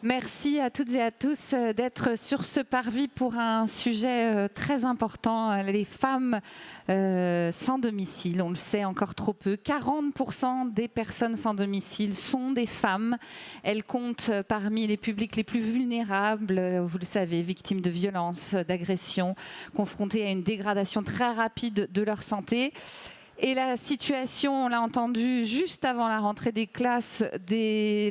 Merci à toutes et à tous d'être sur ce parvis pour un sujet très important, les femmes sans domicile. On le sait encore trop peu. 40% des personnes sans domicile sont des femmes. Elles comptent parmi les publics les plus vulnérables, vous le savez, victimes de violences, d'agressions, confrontées à une dégradation très rapide de leur santé. Et la situation, on l'a entendu juste avant la rentrée des classes,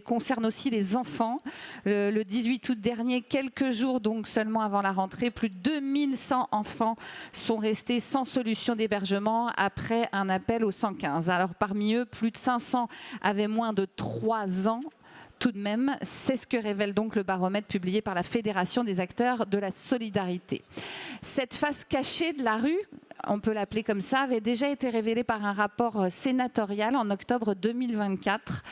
concerne aussi les enfants. Le 18 août dernier, quelques jours donc seulement avant la rentrée, plus de 2100 enfants sont restés sans solution d'hébergement après un appel au 115. Alors parmi eux, plus de 500 avaient moins de 3 ans. Tout de même, c'est ce que révèle donc le baromètre publié par la Fédération des acteurs de la solidarité. Cette face cachée de la rue, on peut l'appeler comme ça, avait déjà été révélée par un rapport sénatorial en octobre 2024.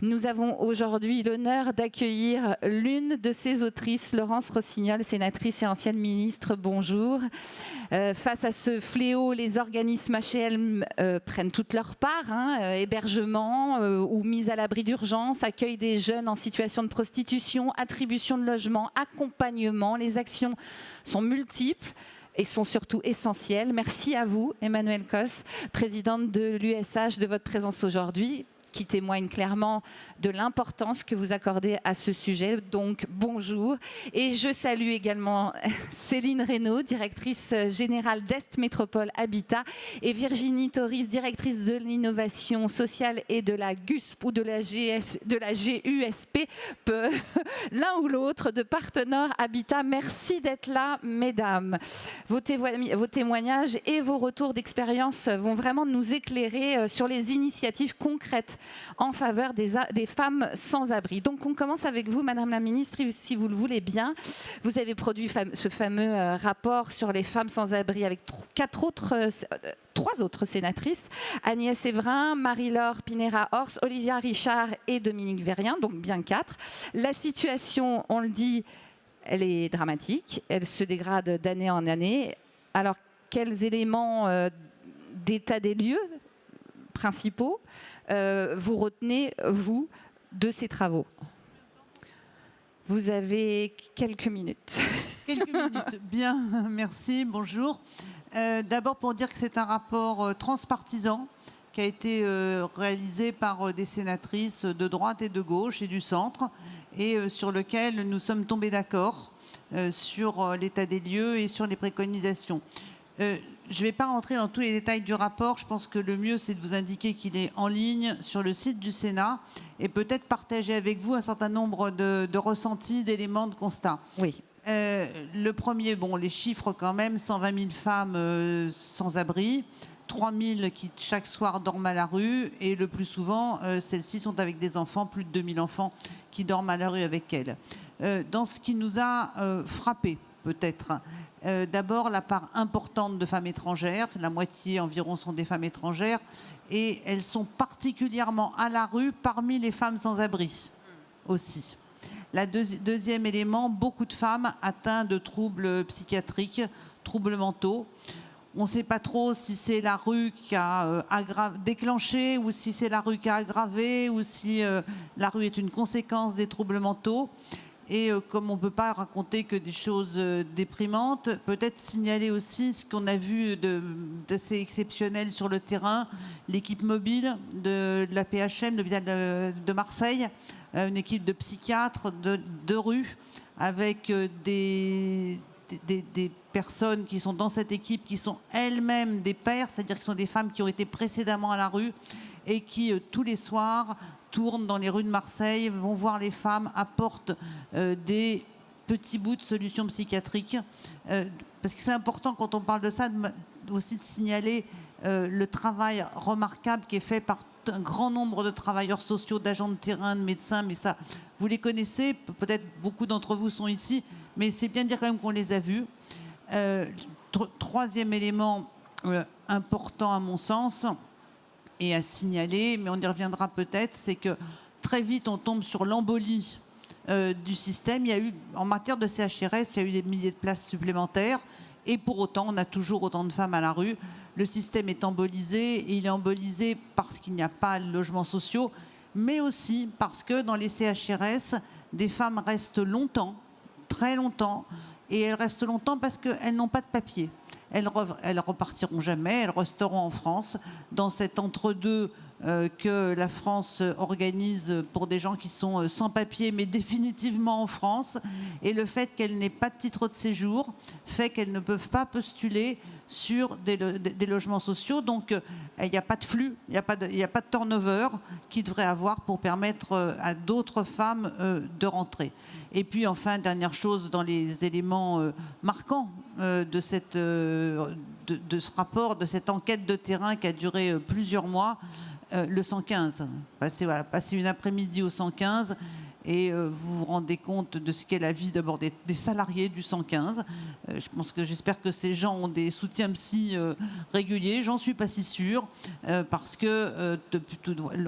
Nous avons aujourd'hui l'honneur d'accueillir l'une de ses autrices, Laurence Rossignol, sénatrice et ancienne ministre. Bonjour. Face à ce fléau, les organismes HLM prennent toute leur part, hébergement ou mise à l'abri d'urgence, accueil des jeunes en situation de prostitution, attribution de logement, accompagnement. Les actions sont multiples et sont surtout essentielles. Merci à vous, Emmanuelle Cos, présidente de l'USH, de votre présence aujourd'hui, qui témoigne clairement de l'importance que vous accordez à ce sujet. Donc, bonjour. Et je salue également Céline Reynaud, directrice générale d'Est Métropole Habitat, et Virginie Toris, directrice de l'innovation sociale et de la GUSP ou de la GUSP, l'un ou l'autre de Partenaire Habitat. Merci d'être là, mesdames. Vos témoignages et vos retours d'expérience vont vraiment nous éclairer sur les initiatives concrètes en faveur des femmes sans abri. Donc on commence avec vous, Madame la Ministre, si vous le voulez bien. Vous avez produit ce fameux rapport sur les femmes sans abri avec trois autres sénatrices, Agnès Evrin, Marie-Laure Pinera-Hors, Olivia Richard et Dominique Vérien, donc bien 4. La situation, on le dit, elle est dramatique, elle se dégrade d'année en année. Alors, quels éléments d'état des lieux principaux vous retenez, vous, de ces travaux? Vous avez quelques minutes. Quelques minutes, bien, merci, bonjour. D'abord pour dire que c'est un rapport transpartisan qui a été réalisé par des sénatrices de droite et de gauche et du centre, et sur lequel nous sommes tombés d'accord sur l'état des lieux et sur les préconisations. Je ne vais pas rentrer dans tous les détails du rapport. Je pense que le mieux, c'est de vous indiquer qu'il est en ligne sur le site du Sénat et peut-être partager avec vous un certain nombre de ressentis, d'éléments, de constats. Oui. Le premier, bon, les chiffres quand même, 120 000 femmes sans abri, 3 000 qui chaque soir dorment à la rue, et le plus souvent, celles-ci sont avec des enfants, plus de 2 000 enfants qui dorment à la rue avec elles. Dans ce qui nous a frappé, peut-être, d'abord la part importante de femmes étrangères, la moitié environ sont des femmes étrangères, et elles sont particulièrement à la rue parmi les femmes sans abri aussi. Deuxième élément, beaucoup de femmes atteintes de troubles psychiatriques, troubles mentaux. On ne sait pas trop si c'est la rue qui a déclenché, ou si c'est la rue qui a aggravé, ou si la rue est une conséquence des troubles mentaux. Et comme on ne peut pas raconter que des choses déprimantes, peut-être signaler aussi ce qu'on a vu d'assez exceptionnel sur le terrain, l'équipe mobile de la PHM, de l'hôpital de Marseille, une équipe de psychiatres de rue, avec des personnes qui sont dans cette équipe, qui sont elles-mêmes des pères, c'est-à-dire qui sont des femmes qui ont été précédemment à la rue et qui, tous les soirs, tournent dans les rues de Marseille, vont voir les femmes, apportent des petits bouts de solutions psychiatriques. Parce que c'est important, quand on parle de ça, aussi de signaler le travail remarquable qui est fait par un grand nombre de travailleurs sociaux, d'agents de terrain, de médecins, mais ça, vous les connaissez, peut-être beaucoup d'entre vous sont ici, mais c'est bien de dire quand même qu'on les a vus. Troisième élément important à mon sens, et à signaler, mais on y reviendra peut-être, c'est que très vite on tombe sur l'embolie du système. Il y a eu, en matière de CHRS, il y a eu des milliers de places supplémentaires, et pour autant on a toujours autant de femmes à la rue. Le système est embolisé, et il est embolisé parce qu'il n'y a pas de logements sociaux, mais aussi parce que dans les CHRS, des femmes restent longtemps, très longtemps, et elles restent longtemps parce qu'elles n'ont pas de papier. Elles repartiront jamais, elles resteront en France, dans cet entre-deux que la France organise pour des gens qui sont sans papier, mais définitivement en France. Et le fait qu'elles n'aient pas de titre de séjour fait qu'elles ne peuvent pas postuler sur des logements sociaux. Donc, il n'y a pas de flux, il n'y a pas de turnover qu'il devrait avoir pour permettre à d'autres femmes de rentrer. Et puis, enfin, dernière chose, dans les éléments marquants de ce rapport, de cette enquête de terrain qui a duré plusieurs mois, le 115. Passer une après-midi au 115 et vous vous rendez compte de ce qu'est la vie d'abord des salariés du 115. J'espère que ces gens ont des soutiens psy réguliers. J'en suis pas si sûre parce que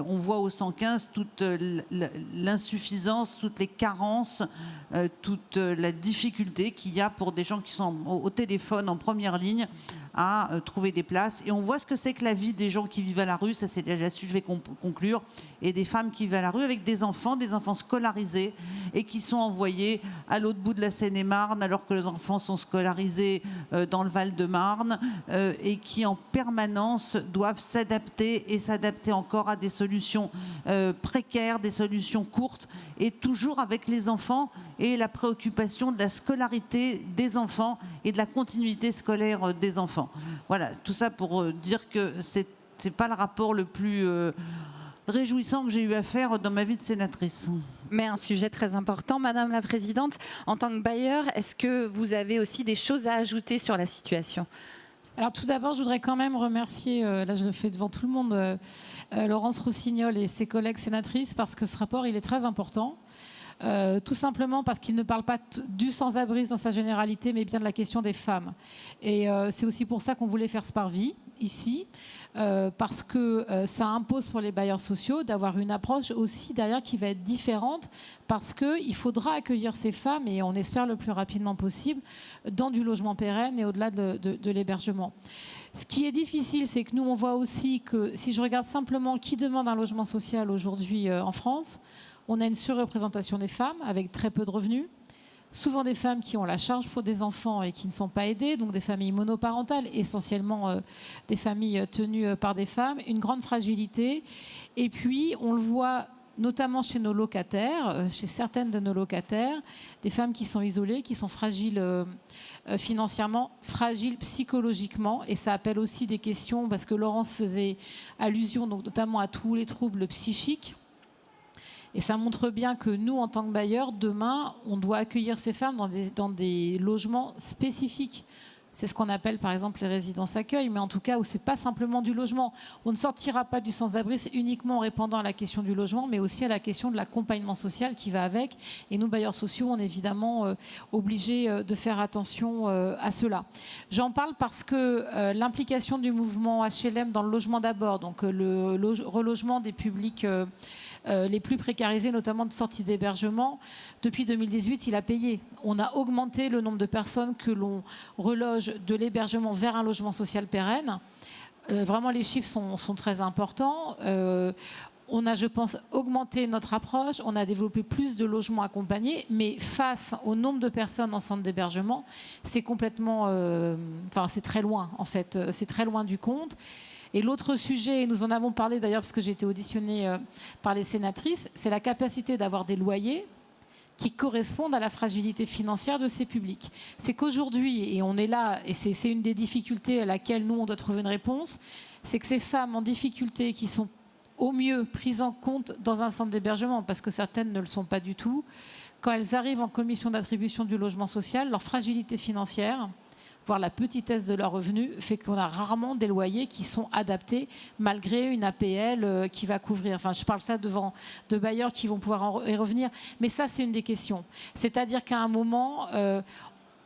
on voit au 115 toute l'insuffisance, toutes les carences, toute la difficulté qu'il y a pour des gens qui sont au téléphone en première ligne à trouver des places. Et on voit ce que c'est que la vie des gens qui vivent à la rue, ça c'est là-dessus je vais conclure, et des femmes qui vivent à la rue avec des enfants scolarisés et qui sont envoyés à l'autre bout de la Seine-et-Marne alors que les enfants sont scolarisés dans le Val-de-Marne et qui en permanence doivent s'adapter et s'adapter encore à des solutions précaires, des solutions courtes, et toujours avec les enfants et la préoccupation de la scolarité des enfants et de la continuité scolaire des enfants. Voilà, tout ça pour dire que c'est pas le rapport le plus réjouissant que j'ai eu à faire dans ma vie de sénatrice. Mais un sujet très important, Madame la Présidente. En tant que bailleur, est-ce que vous avez aussi des choses à ajouter sur la situation ? Alors tout d'abord, je voudrais quand même remercier, là je le fais devant tout le monde, Laurence Rossignol et ses collègues sénatrices, parce que ce rapport, il est très important. Tout simplement parce qu'il ne parle pas du sans-abrisme dans sa généralité, mais bien de la question des femmes. Et c'est aussi pour ça qu'on voulait faire ce parvis ici, parce que ça impose pour les bailleurs sociaux d'avoir une approche aussi derrière qui va être différente, parce qu'il faudra accueillir ces femmes, et on espère le plus rapidement possible, dans du logement pérenne et au-delà de l'hébergement. Ce qui est difficile, c'est que nous, on voit aussi que si je regarde simplement qui demande un logement social aujourd'hui en France, on a une surreprésentation des femmes avec très peu de revenus, souvent des femmes qui ont la charge pour des enfants et qui ne sont pas aidées, donc des familles monoparentales, essentiellement des familles tenues par des femmes, une grande fragilité. Et puis, on le voit notamment chez nos locataires, chez certaines de nos locataires, des femmes qui sont isolées, qui sont fragiles financièrement, fragiles psychologiquement. Et ça appelle aussi des questions, parce que Laurence faisait allusion donc, notamment à tous les troubles psychiques. Et ça montre bien que nous, en tant que bailleurs, demain, on doit accueillir ces femmes dans des logements spécifiques. C'est ce qu'on appelle, par exemple, les résidences accueil, mais en tout cas, où ce n'est pas simplement du logement. On ne sortira pas du sans-abri uniquement en répondant à la question du logement, mais aussi à la question de l'accompagnement social qui va avec. Et nous, bailleurs sociaux, on est évidemment obligés de faire attention à cela. J'en parle parce que l'implication du mouvement HLM dans le logement d'abord, donc le relogement des publics les plus précarisés, notamment de sortie d'hébergement, depuis 2018, il a payé. On a augmenté le nombre de personnes que l'on reloge de l'hébergement vers un logement social pérenne. Vraiment, les chiffres sont très importants. On a, je pense, augmenté notre approche, on a développé plus de logements accompagnés, mais face au nombre de personnes en centre d'hébergement, c'est complètement... c'est très loin, en fait. C'est très loin du compte. Et l'autre sujet, et nous en avons parlé d'ailleurs parce que j'ai été auditionnée par les sénatrices, c'est la capacité d'avoir des loyers qui correspondent à la fragilité financière de ces publics. C'est qu'aujourd'hui, et on est là, et c'est une des difficultés à laquelle nous, on doit trouver une réponse, c'est que ces femmes en difficulté qui sont au mieux prises en compte dans un centre d'hébergement, parce que certaines ne le sont pas du tout, quand elles arrivent en commission d'attribution du logement social, leur fragilité financière, voire la petitesse de leurs revenus, fait qu'on a rarement des loyers qui sont adaptés malgré une APL qui va couvrir. Enfin, je parle ça devant de bailleurs qui vont pouvoir y revenir. Mais ça, c'est une des questions. C'est-à-dire qu'à un moment,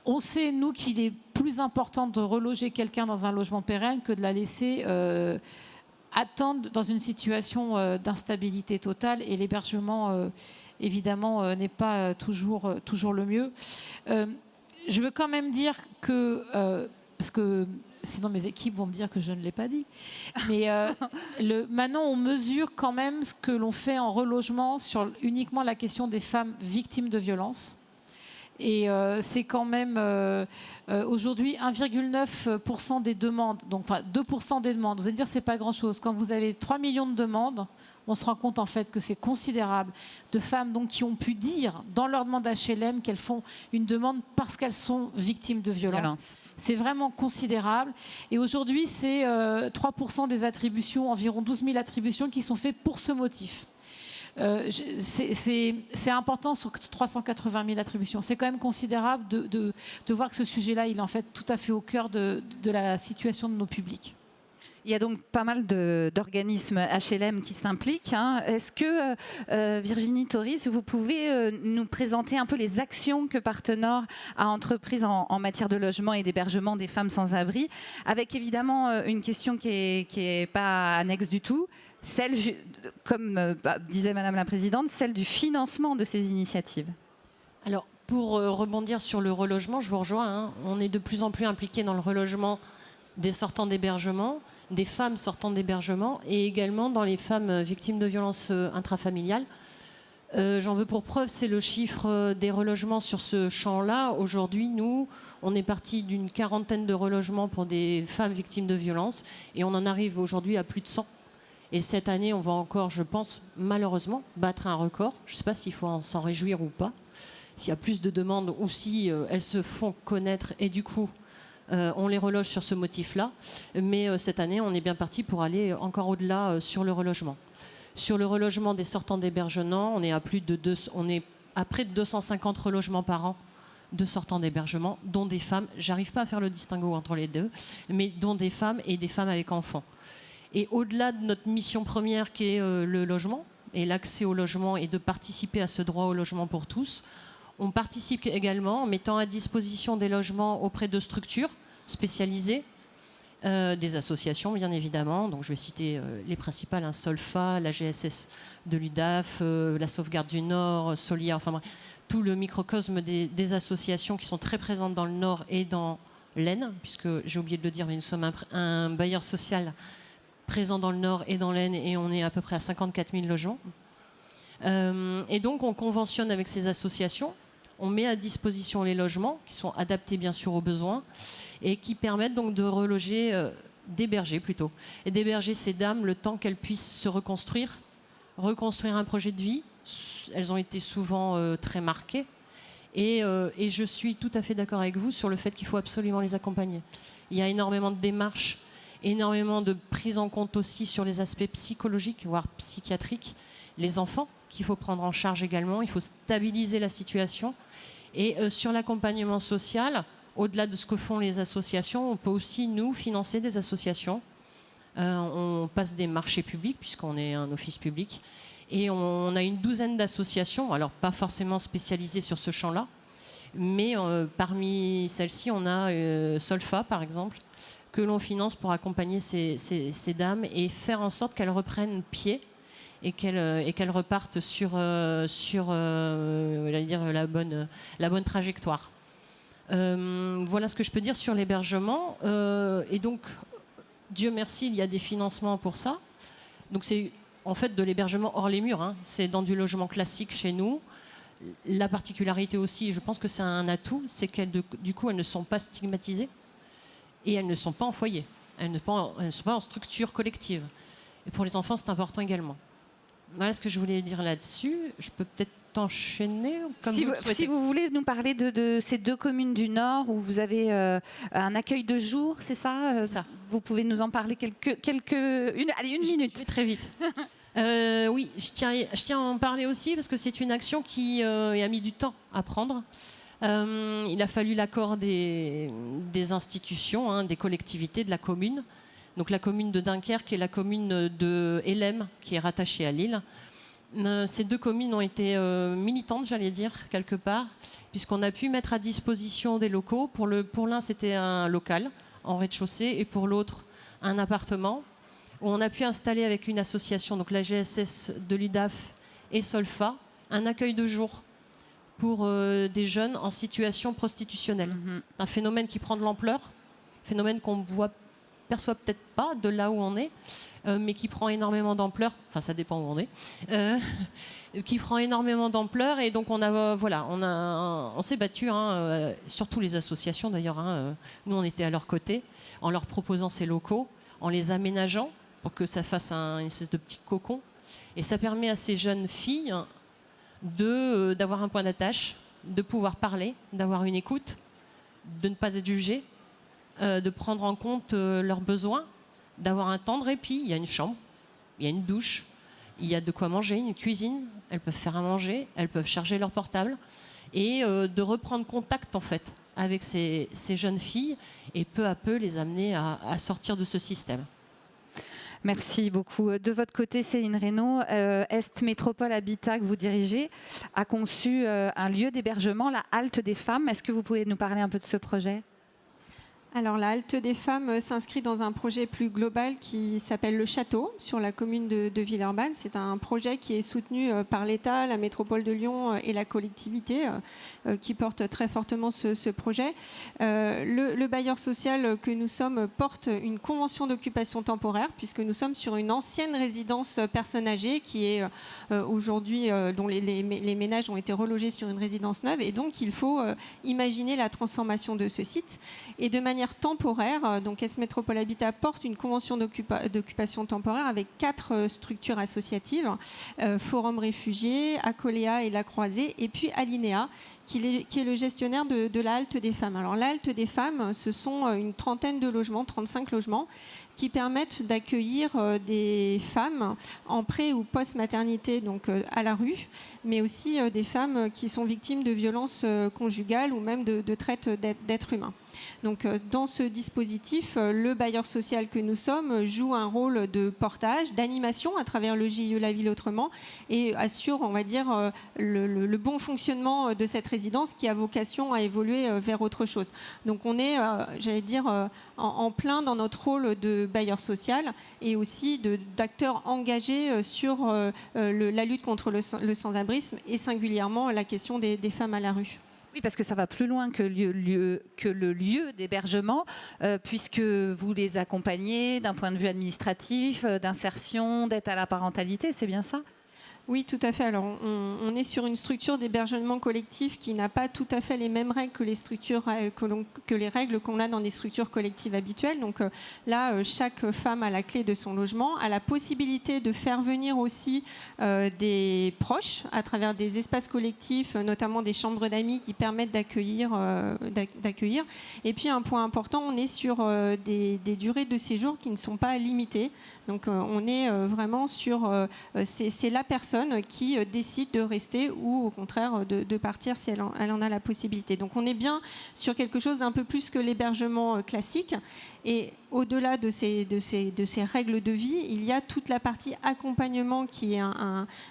on sait, nous, qu'il est plus important de reloger quelqu'un dans un logement pérenne que de la laisser attendre dans une situation d'instabilité totale. Et l'hébergement, évidemment, n'est pas toujours le mieux. Je veux quand même dire que, parce que sinon mes équipes vont me dire que je ne l'ai pas dit. Mais maintenant, on mesure quand même ce que l'on fait en relogement sur uniquement la question des femmes victimes de violences. Et c'est quand même aujourd'hui 1,9% des demandes, donc 2% des demandes. Vous allez me dire c'est pas grand-chose. Quand vous avez 3 millions de demandes, on se rend compte en fait que c'est considérable de femmes donc, qui ont pu dire dans leur demande HLM qu'elles font une demande parce qu'elles sont victimes de violences. C'est vraiment considérable. Et aujourd'hui, c'est 3% des attributions, environ 12 000 attributions qui sont faites pour ce motif. C'est important sur 380 000 attributions. C'est quand même considérable de voir que ce sujet-là, il est en fait tout à fait au cœur de la situation de nos publics. Il y a donc pas mal d'organismes HLM qui s'impliquent. Est-ce que, Virginie Toris, vous pouvez nous présenter un peu les actions que Partenord a entreprises en matière de logement et d'hébergement des femmes sans abri, avec évidemment une question qui est pas annexe du tout, celle, comme disait Madame la Présidente, celle du financement de ces initiatives. Alors, pour rebondir sur le relogement, je vous rejoins. On est de plus en plus impliqués dans le relogement des sortants d'hébergement, des femmes sortant d'hébergement et également dans les femmes victimes de violences intrafamiliales. J'en veux pour preuve, c'est le chiffre des relogements sur ce champ-là. Aujourd'hui, nous, on est parti d'une 40aine de relogements pour des femmes victimes de violences et on en arrive aujourd'hui à plus de 100. Et cette année, on va encore, je pense, malheureusement, battre un record. Je ne sais pas s'il faut s'en réjouir ou pas, s'il y a plus de demandes ou si elles se font connaître et du coup, on les reloge sur ce motif-là. Mais cette année, on est bien parti pour aller encore au-delà sur le relogement. Sur le relogement des sortants d'hébergement, on est à près de 250 relogements par an de sortants d'hébergement, dont des femmes. J'arrive pas à faire le distinguo entre les deux, mais dont des femmes et des femmes avec enfants. Et au-delà de notre mission première qui est le logement et l'accès au logement et de participer à ce droit au logement pour tous, on participe également en mettant à disposition des logements auprès de structures spécialisées, des associations bien évidemment. Donc je vais citer les principales, Solfa, la GSS de l'UDAF, la Sauvegarde du Nord, Solia, enfin bref, tout le microcosme des associations qui sont très présentes dans le Nord et dans l'Aisne, puisque j'ai oublié de le dire, mais nous sommes un bailleur social présent dans le Nord et dans l'Aisne et on est à peu près à 54 000 logements. Et donc on conventionne avec ces associations, on met à disposition les logements qui sont adaptés bien sûr aux besoins et qui permettent donc de reloger, d'héberger plutôt, et d'héberger ces dames le temps qu'elles puissent se reconstruire un projet de vie. Elles ont été souvent très marquées et je suis tout à fait d'accord avec vous sur le fait qu'il faut absolument les accompagner. Il y a énormément de démarches, énormément de prise en compte aussi sur les aspects psychologiques, voire psychiatriques, les enfants qu'il faut prendre en charge également, il faut stabiliser la situation. Et sur l'accompagnement social, au-delà de ce que font les associations, on peut aussi, nous, financer des associations. On passe des marchés publics, puisqu'on est un office public, et on a une douzaine d'associations, alors pas forcément spécialisées sur ce champ-là, mais parmi celles-ci, on a Solfa, par exemple, que l'on finance pour accompagner ces dames et faire en sorte qu'elles reprennent pied et qu'elles repartent sur la bonne trajectoire. Voilà ce que je peux dire sur l'hébergement. Et donc, Dieu merci, il y a des financements pour ça. Donc c'est en fait de l'hébergement hors les murs. C'est dans du logement classique chez nous. La particularité aussi, je pense que c'est un atout, c'est du coup, elles ne sont pas stigmatisées et elles ne sont pas en foyer. Elles ne sont pas en structure collective. Et pour les enfants, c'est important également. Voilà ce que je voulais dire là-dessus. Je peux peut-être enchaîner comme si vous voulez nous parler de ces deux communes du Nord où vous avez un accueil de jour, c'est ça, ça. Vous pouvez nous en parler une minute. Je vais très vite. Oui, je tiens à en parler aussi parce que c'est une action qui a mis du temps à prendre. Il a fallu l'accord des institutions, des collectivités, de la commune. Donc la commune de Dunkerque et la commune de Hélène, qui est rattachée à Lille. Ces deux communes ont été militantes, j'allais dire, quelque part, puisqu'on a pu mettre à disposition des locaux. Pour l'un, c'était un local en rez-de-chaussée, et pour l'autre, un appartement, où on a pu installer avec une association, donc la GSS de l'UDAF et Solfa, un accueil de jour pour des jeunes en situation prostitutionnelle. Un phénomène qui prend de l'ampleur phénomène qu'on perçoit peut-être pas de là où on est, mais qui prend énormément d'ampleur. Enfin, ça dépend où on est. Qui prend énormément d'ampleur, et donc on s'est battu, surtout les associations d'ailleurs. Nous, on était à leur côté, en leur proposant ces locaux, en les aménageant pour que ça fasse une espèce de petit cocon. Et ça permet à ces jeunes filles d'avoir un point d'attache, de pouvoir parler, d'avoir une écoute, de ne pas être jugées, de prendre en compte leurs besoins, d'avoir un temps de répit. Il y a une chambre, il y a une douche, il y a de quoi manger, une cuisine, elles peuvent faire à manger, elles peuvent charger leur portable, et de reprendre contact en fait avec ces jeunes filles, et peu à peu les amener à sortir de ce système. Merci beaucoup. De votre côté, Céline Reynaud, Est Métropole Habitat, que vous dirigez, a conçu un lieu d'hébergement, la Halte des Femmes. Est-ce que vous pouvez nous parler un peu de ce projet ? Alors, la Halte des Femmes s'inscrit dans un projet plus global qui s'appelle Le Château, sur la commune de Villeurbanne. C'est un projet qui est soutenu par l'État, la métropole de Lyon et la collectivité qui porte très fortement ce projet. Le bailleur social que nous sommes porte une convention d'occupation temporaire, puisque nous sommes sur une ancienne résidence personnes âgées qui est aujourd'hui, dont les ménages ont été relogés sur une résidence neuve. Et donc, il faut imaginer la transformation de ce site. Et de manière temporaire, donc Est Métropole Habitat porte une convention d'occupation temporaire avec 4 structures associatives, Forum Réfugiés, Acoléa et La Croisée, et puis Alinéa, qui est le gestionnaire de la Halte des Femmes. Alors la Halte des Femmes, ce sont une trentaine de logements, 35 logements, qui permettent d'accueillir des femmes en pré- ou post-maternité, donc à la rue, mais aussi des femmes qui sont victimes de violences conjugales ou même de traite d'êtres humains. Donc, dans ce dispositif, le bailleur social que nous sommes joue un rôle de portage, d'animation à travers le JIE La Ville Autrement, et assure, on va dire, le bon fonctionnement de cette résidence qui a vocation à évoluer vers autre chose. Donc on est, j'allais dire, en plein dans notre rôle de bailleur social et aussi d'acteurs engagés sur la lutte contre le sans-abrisme et singulièrement la question des femmes à la rue. Oui, parce que ça va plus loin que le lieu d'hébergement, puisque vous les accompagnez d'un point de vue administratif, d'insertion, d'aide à la parentalité, c'est bien ça ? Oui, tout à fait. Alors, on est sur une structure d'hébergement collectif qui n'a pas tout à fait les mêmes règles que les règles qu'on a dans des structures collectives habituelles. Donc là, chaque femme a la clé de son logement, a la possibilité de faire venir aussi des proches à travers des espaces collectifs, notamment des chambres d'amis qui permettent d'accueillir. Et puis, un point important, on est sur des durées de séjour qui ne sont pas limitées. Donc, on est vraiment sur... c'est la personne qui décide de rester ou au contraire de partir si elle en a la possibilité. Donc on est bien sur quelque chose d'un peu plus que l'hébergement classique. Et au-delà de ces règles de vie, il y a toute la partie accompagnement qui est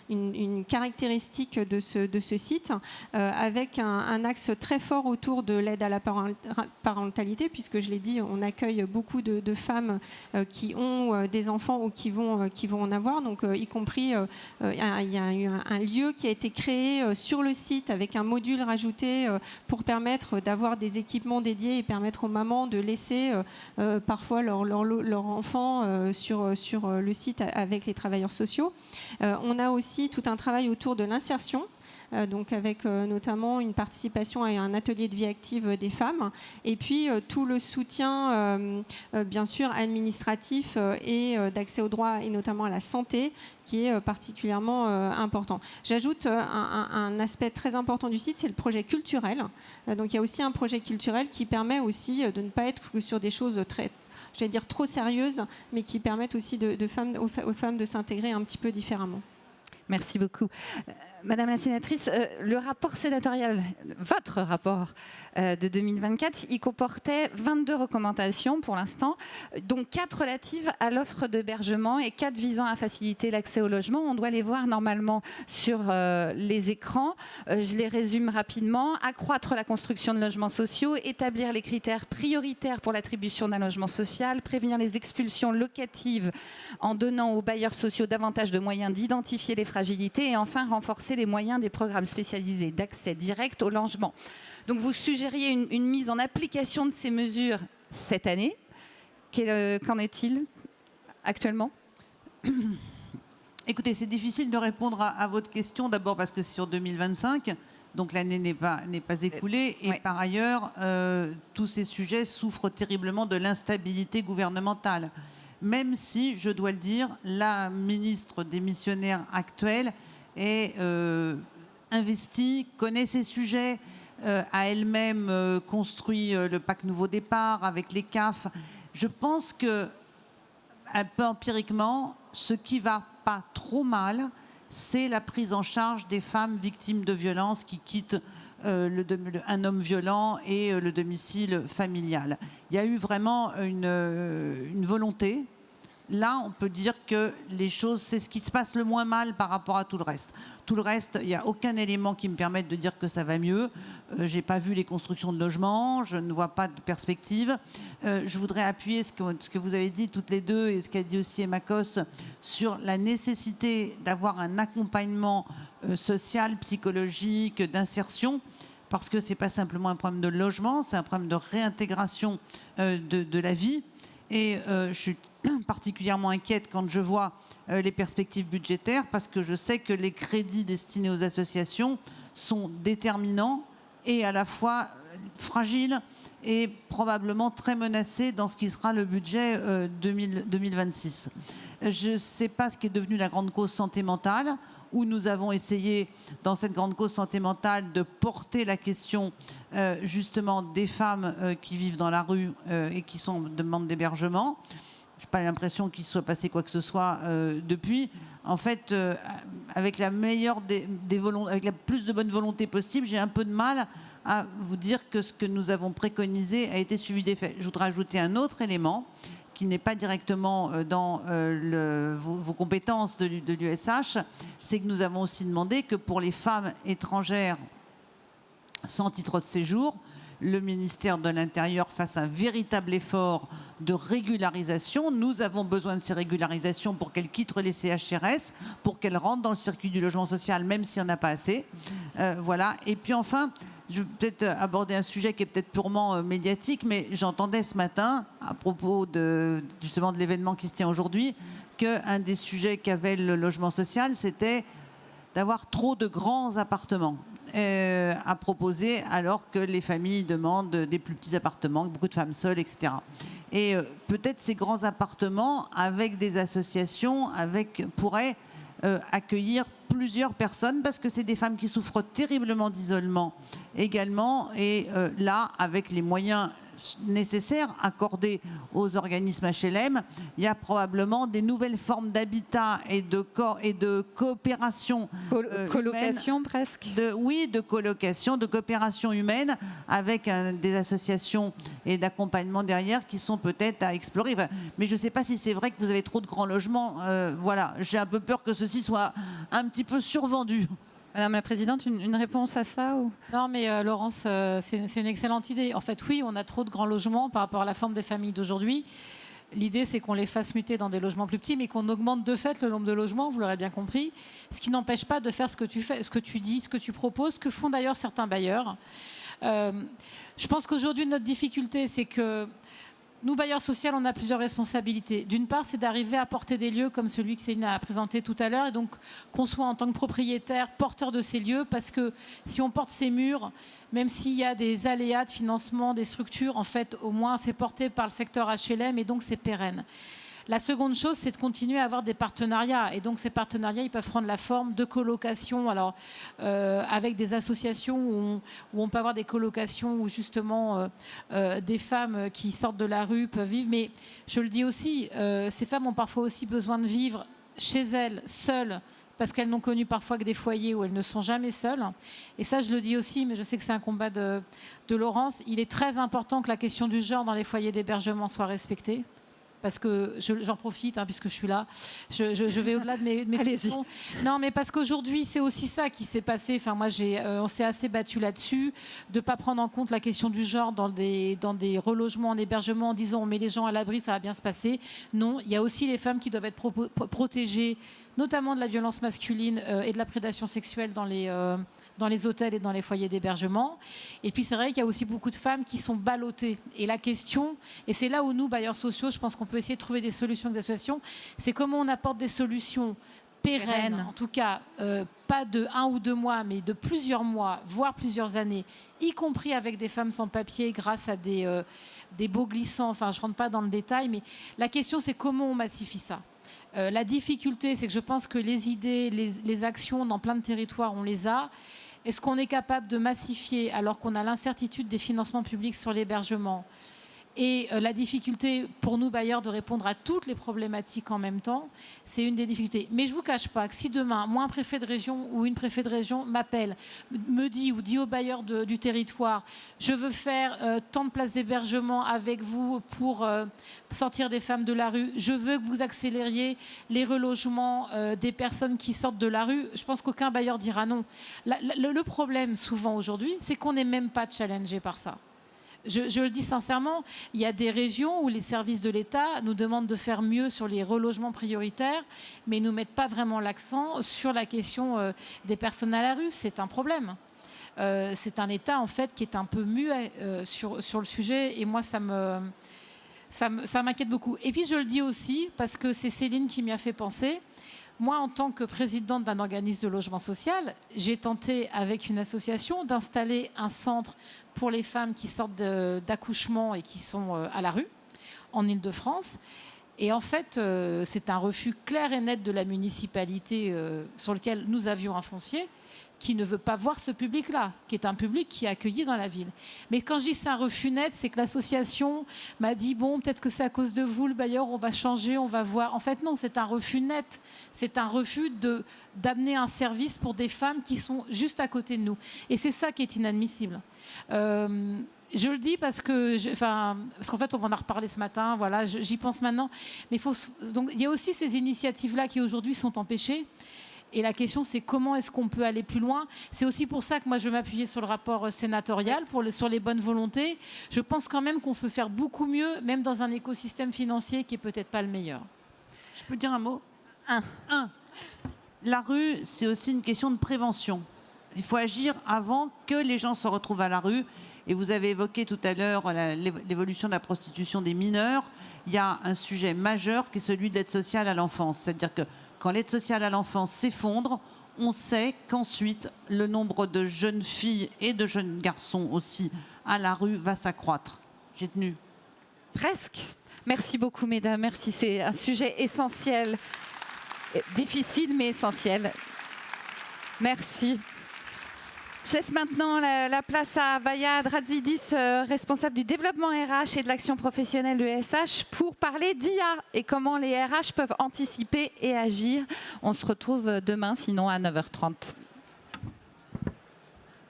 une caractéristique de ce site, avec un axe très fort autour de l'aide à la parentalité, puisque je l'ai dit, on accueille beaucoup de femmes qui ont des enfants ou qui vont en avoir, donc y compris il y a eu un lieu qui a été créé sur le site avec un module rajouté pour permettre d'avoir des équipements dédiés et permettre aux mamans de laisser parfois leur enfant sur le site avec les travailleurs sociaux. On a aussi tout un travail autour de l'insertion. Donc avec notamment une participation à un atelier de vie active des femmes, et puis tout le soutien bien sûr administratif et d'accès aux droits et notamment à la santé qui est particulièrement important. J'ajoute un aspect très important du site, c'est le projet culturel. Donc il y a aussi un projet culturel qui permet aussi de ne pas être que sur des choses j'allais dire trop sérieuses, mais qui permettent aussi aux femmes de s'intégrer un petit peu différemment. Merci beaucoup. Madame la sénatrice, le rapport sénatorial, votre rapport de 2024, il comportait 22 recommandations pour l'instant, dont 4 relatives à l'offre d'hébergement et 4 visant à faciliter l'accès au logement. On doit les voir normalement sur les écrans. Je les résume rapidement. Accroître la construction de logements sociaux, établir les critères prioritaires pour l'attribution d'un logement social, prévenir les expulsions locatives en donnant aux bailleurs sociaux davantage de moyens d'identifier les fragiles fragilité et enfin renforcer les moyens des programmes spécialisés d'accès direct au logement. Donc vous suggériez une mise en application de ces mesures cette année. Qu'en est-il actuellement ? Écoutez, c'est difficile de répondre à votre question, d'abord parce que c'est sur 2025, donc l'année n'est pas écoulée, et par ailleurs, tous ces sujets souffrent terriblement de l'instabilité gouvernementale. Même si, je dois le dire, la ministre démissionnaire actuelle est investie, connaît ces sujets, a elle-même construit le Pacte Nouveau Départ avec les CAF. Je pense que, un peu empiriquement, ce qui va pas trop mal, c'est la prise en charge des femmes victimes de violences qui quittent un homme violent et le domicile familial. Il y a eu vraiment une volonté. Là, on peut dire que les choses, c'est ce qui se passe le moins mal par rapport à tout le reste. Tout le reste, il n'y a aucun élément qui me permette de dire que ça va mieux. Je n'ai pas vu les constructions de logements, je ne vois pas de perspective. Je voudrais appuyer ce que vous avez dit toutes les deux et ce qu'a dit aussi Emma Cosse sur la nécessité d'avoir un accompagnement social, psychologique, d'insertion, parce que ce n'est pas simplement un problème de logement, c'est un problème de réintégration de la vie. Et je suis particulièrement inquiète quand je vois les perspectives budgétaires, parce que je sais que les crédits destinés aux associations sont déterminants et à la fois fragiles et probablement très menacés dans ce qui sera le budget 2026. Je ne sais pas ce qui est devenu la grande cause santé mentale, où nous avons essayé, dans cette grande cause santé mentale, de porter la question justement des femmes qui vivent dans la rue et qui sont en demande d'hébergement. Je n'ai pas l'impression qu'il soit passé quoi que ce soit depuis. En fait, avec la meilleure avec la plus de bonne volonté possible, j'ai un peu de mal à vous dire que ce que nous avons préconisé a été suivi des faits. Je voudrais ajouter un autre élément qui n'est pas directement dans vos compétences de l'USH, c'est que nous avons aussi demandé que pour les femmes étrangères sans titre de séjour, le ministère de l'Intérieur fasse un véritable effort de régularisation. Nous avons besoin de ces régularisations pour qu'elles quittent les CHRS, pour qu'elles rentrent dans le circuit du logement social, même s'il n'y en a pas assez. Voilà. Et puis enfin, je vais peut-être aborder un sujet qui est peut-être purement médiatique, mais j'entendais ce matin, à propos justement de l'événement qui se tient aujourd'hui, qu'un des sujets qu'avait le logement social, c'était d'avoir trop de grands appartements à proposer, alors que les familles demandent des plus petits appartements, beaucoup de femmes seules, etc. Et peut-être ces grands appartements, avec des associations, pourraient accueillir plusieurs personnes, parce que c'est des femmes qui souffrent terriblement d'isolement également. Et là, avec les moyens nécessaires accordés aux organismes HLM, il y a probablement des nouvelles formes d'habitat et de coopération colocation humaine, presque. De colocation, de coopération humaine avec des associations et d'accompagnement derrière qui sont peut-être à explorer. Enfin, mais je ne sais pas si c'est vrai que vous avez trop de grands logements. Voilà, j'ai un peu peur que ceci soit un petit peu survendu. Madame la Présidente, une réponse à ça ou... Non, mais Laurence, c'est une excellente idée. En fait, oui, on a trop de grands logements par rapport à la forme des familles d'aujourd'hui. L'idée, c'est qu'on les fasse muter dans des logements plus petits, mais qu'on augmente de fait le nombre de logements, vous l'aurez bien compris. Ce qui n'empêche pas de faire ce que tu fais, ce que tu dis, ce que tu proposes, ce que font d'ailleurs certains bailleurs. Je pense qu'aujourd'hui, notre difficulté, c'est que nous, bailleurs sociaux, on a plusieurs responsabilités. D'une part, c'est d'arriver à porter des lieux comme celui que Céline a présenté tout à l'heure, et donc qu'on soit en tant que propriétaire porteur de ces lieux, parce que si on porte ces murs, même s'il y a des aléas de financement des structures, en fait, au moins c'est porté par le secteur HLM et donc c'est pérenne. La seconde chose, c'est de continuer à avoir des partenariats. Et donc, ces partenariats, ils peuvent prendre la forme de colocation. Alors, avec des associations où on peut avoir des colocations où, justement, des femmes qui sortent de la rue peuvent vivre. Mais je le dis aussi, ces femmes ont parfois aussi besoin de vivre chez elles, seules, parce qu'elles n'ont connu parfois que des foyers où elles ne sont jamais seules. Et ça, je le dis aussi, mais je sais que c'est un combat de Laurence. Il est très important que la question du genre dans les foyers d'hébergement soit respectée. parce que j'en profite, hein, puisque je suis là, je vais au-delà de mes fonctions. Non, mais parce qu'aujourd'hui, c'est aussi ça qui s'est passé. Enfin, moi, on s'est assez battu là-dessus, de ne pas prendre en compte la question du genre dans des relogements, en hébergement, en disant on met les gens à l'abri, ça va bien se passer. Non, il y a aussi les femmes qui doivent être protégées, notamment de la violence masculine et de la prédation sexuelle dans les hôtels et dans les foyers d'hébergement. Et puis c'est vrai qu'il y a aussi beaucoup de femmes qui sont ballottées. Et la question, et c'est là où nous, bailleurs sociaux, je pense qu'on peut essayer de trouver des solutions avec des associations, c'est comment on apporte des solutions pérennes, en tout cas pas de 1 ou 2 mois, mais de plusieurs mois, voire plusieurs années, y compris avec des femmes sans papier grâce à des baux glissants. Enfin, je ne rentre pas dans le détail, mais la question, c'est comment on massifie ça. La difficulté, c'est que je pense que les idées, les actions dans plein de territoires, on les a. Est-ce qu'on est capable de massifier alors qu'on a l'incertitude des financements publics sur l'hébergement et la difficulté pour nous, bailleurs, de répondre à toutes les problématiques en même temps, c'est une des difficultés. Mais je ne vous cache pas que si demain, moi, un préfet de région ou une préfet de région m'appelle, me dit ou dit aux bailleurs du territoire, je veux faire tant de places d'hébergement avec vous pour sortir des femmes de la rue, je veux que vous accélériez les relogements des personnes qui sortent de la rue, je pense qu'aucun bailleur dira non. Le problème, souvent aujourd'hui, c'est qu'on n'est même pas challengé par ça. Je le dis sincèrement, il y a des régions où les services de l'État nous demandent de faire mieux sur les relogements prioritaires, mais ils ne nous mettent pas vraiment l'accent sur la question des personnes à la rue. C'est un problème. C'est un État, en fait, qui est un peu muet sur le sujet, et moi, ça m'inquiète beaucoup. Et puis, je le dis aussi, parce que c'est Céline qui m'y a fait penser. Moi, en tant que présidente d'un organisme de logement social, j'ai tenté avec une association d'installer un centre pour les femmes qui sortent d'accouchement et qui sont à la rue, en Île-de-France. Et en fait, c'est un refus clair et net de la municipalité sur lequel nous avions un foncier, qui ne veut pas voir ce public-là, qui est un public qui est accueilli dans la ville. Mais quand je dis c'est un refus net, c'est que l'association m'a dit, bon, peut-être que c'est à cause de vous, le bailleur, on va changer, on va voir. En fait, non, c'est un refus net. C'est un refus d'amener un service pour des femmes qui sont juste à côté de nous. Et c'est ça qui est inadmissible. Je le dis parce qu'en fait, on m'en a reparlé ce matin, voilà, j'y pense maintenant. Mais donc, il y a aussi ces initiatives-là qui aujourd'hui sont empêchées. Et la question, c'est comment est-ce qu'on peut aller plus loin. C'est aussi pour ça que moi, je vais m'appuyer sur le rapport sénatorial, sur les bonnes volontés. Je pense quand même qu'on peut faire beaucoup mieux, même dans un écosystème financier qui n'est peut-être pas le meilleur. Je peux dire un mot ? La rue, c'est aussi une question de prévention. Il faut agir avant que les gens se retrouvent à la rue. Et vous avez évoqué tout à l'heure l'évolution de la prostitution des mineurs. Il y a un sujet majeur qui est celui de l'aide sociale à l'enfance. C'est-à-dire que quand l'aide sociale à l'enfance s'effondre, on sait qu'ensuite, le nombre de jeunes filles et de jeunes garçons aussi à la rue va s'accroître. J'ai tenu. Presque. Merci beaucoup, mesdames. Merci. C'est un sujet essentiel. Difficile, mais essentiel. Merci. Je laisse maintenant la place à Vaya Drazidis, responsable du développement RH et de l'action professionnelle de SH, pour parler d'IA et comment les RH peuvent anticiper et agir. On se retrouve demain, sinon à 9h30.